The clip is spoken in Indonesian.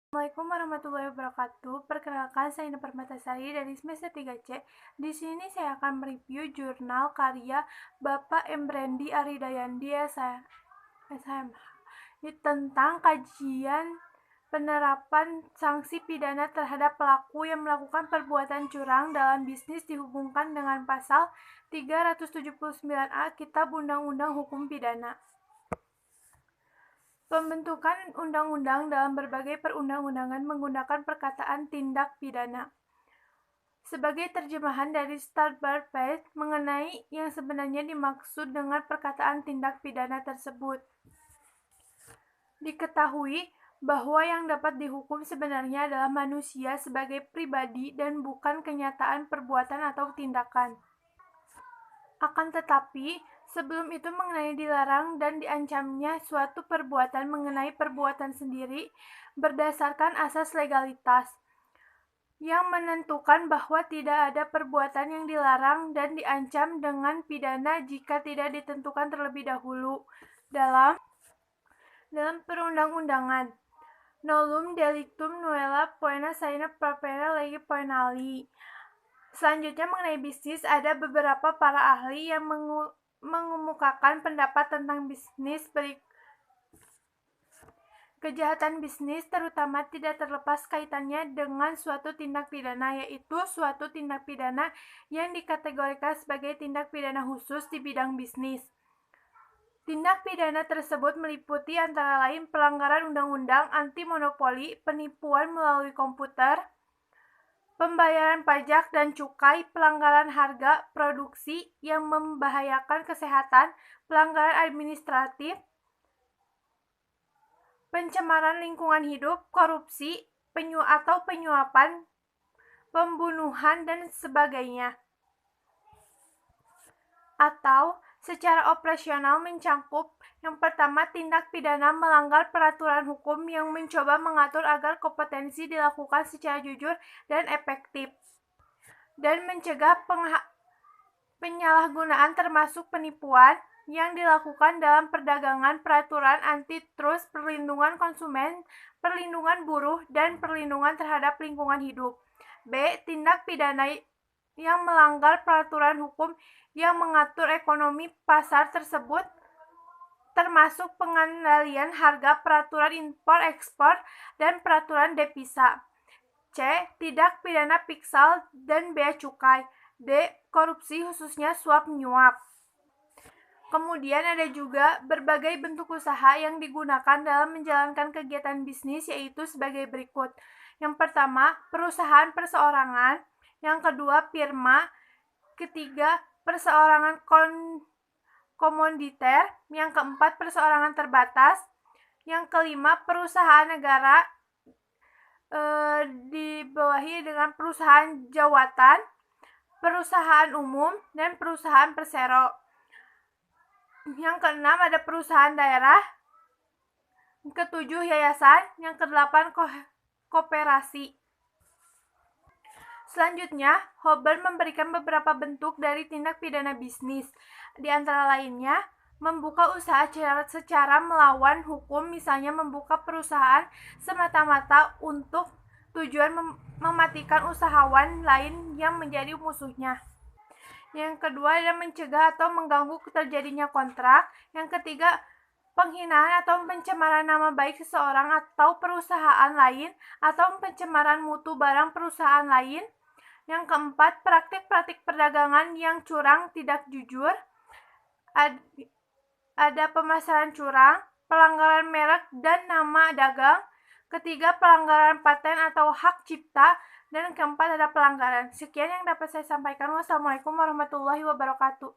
Assalamualaikum warahmatullahi wabarakatuh. Perkenalkan, saya Ina Permatasari dari semester 3C. Di sini saya akan mereview jurnal karya Bapak M. Brandy Aridayandi SMH tentang kajian penerapan sanksi pidana terhadap pelaku yang melakukan perbuatan curang dalam bisnis dihubungkan dengan pasal 379A Kitab Undang-Undang Hukum Pidana. Pembentukan undang-undang dalam berbagai perundang-undangan menggunakan perkataan tindak pidana sebagai terjemahan dari Starboard Page mengenai yang sebenarnya dimaksud dengan perkataan tindak pidana tersebut. Diketahui bahwa yang dapat dihukum sebenarnya adalah manusia sebagai pribadi dan bukan kenyataan perbuatan atau tindakan. Akan tetapi, sebelum itu mengenai dilarang dan diancamnya suatu perbuatan mengenai perbuatan sendiri berdasarkan asas legalitas, yang menentukan bahwa tidak ada perbuatan yang dilarang dan diancam dengan pidana jika tidak ditentukan terlebih dahulu dalam perundang-undangan. Nollum delictum nulla poena sine propria lege penali. Selanjutnya mengenai bisnis, ada beberapa para ahli yang mengemukakan pendapat tentang bisnis kejahatan bisnis terutama tidak terlepas kaitannya dengan suatu tindak pidana, yaitu suatu tindak pidana yang dikategorikan sebagai tindak pidana khusus di bidang bisnis. Tindak pidana tersebut meliputi antara lain pelanggaran undang-undang anti monopoli, penipuan melalui komputer, pembayaran pajak dan cukai, pelanggaran harga produksi yang membahayakan kesehatan, pelanggaran administratif, pencemaran lingkungan hidup, korupsi, penyuapan, pembunuhan, dan sebagainya. Atau secara operasional mencakup yang pertama, tindak pidana melanggar peraturan hukum yang mencoba mengatur agar kompetensi dilakukan secara jujur dan efektif, dan mencegah penyalahgunaan termasuk penipuan yang dilakukan dalam perdagangan, peraturan antitrust, perlindungan konsumen, perlindungan buruh, dan perlindungan terhadap lingkungan hidup. B. Tindak pidana yang melanggar peraturan hukum yang mengatur ekonomi pasar tersebut, termasuk pengendalian harga, peraturan impor-ekspor, dan peraturan devisa. C. Tindak pidana piksal dan bea cukai. D. Korupsi khususnya suap-menyuap. Kemudian ada juga berbagai bentuk usaha yang digunakan dalam menjalankan kegiatan bisnis, yaitu sebagai berikut. Yang pertama, perusahaan perseorangan. Yang kedua, firma. Ketiga, perseorangan komoditer. Yang keempat, perseorangan terbatas. Yang kelima, perusahaan negara, dibawahi dengan perusahaan jawatan, perusahaan umum, dan perusahaan persero. Yang keenam ada perusahaan daerah. Yang ketujuh, yayasan. Yang kedelapan, koperasi. Selanjutnya, Hober memberikan beberapa bentuk dari tindak pidana bisnis. Di antara lainnya, membuka usaha secara melawan hukum, misalnya membuka perusahaan semata-mata untuk tujuan mematikan usahawan lain yang menjadi musuhnya. Yang kedua adalah mencegah atau mengganggu terjadinya kontrak. Yang ketiga, penghinaan atau pencemaran nama baik seseorang atau perusahaan lain, atau pencemaran mutu barang perusahaan lain. Yang keempat, praktik-praktik perdagangan yang curang, tidak jujur. Ada pemasaran curang, pelanggaran merek dan nama dagang. Ketiga, pelanggaran paten atau hak cipta. Dan keempat, ada pelanggaran. Sekian yang dapat saya sampaikan. Wassalamualaikum warahmatullahi wabarakatuh.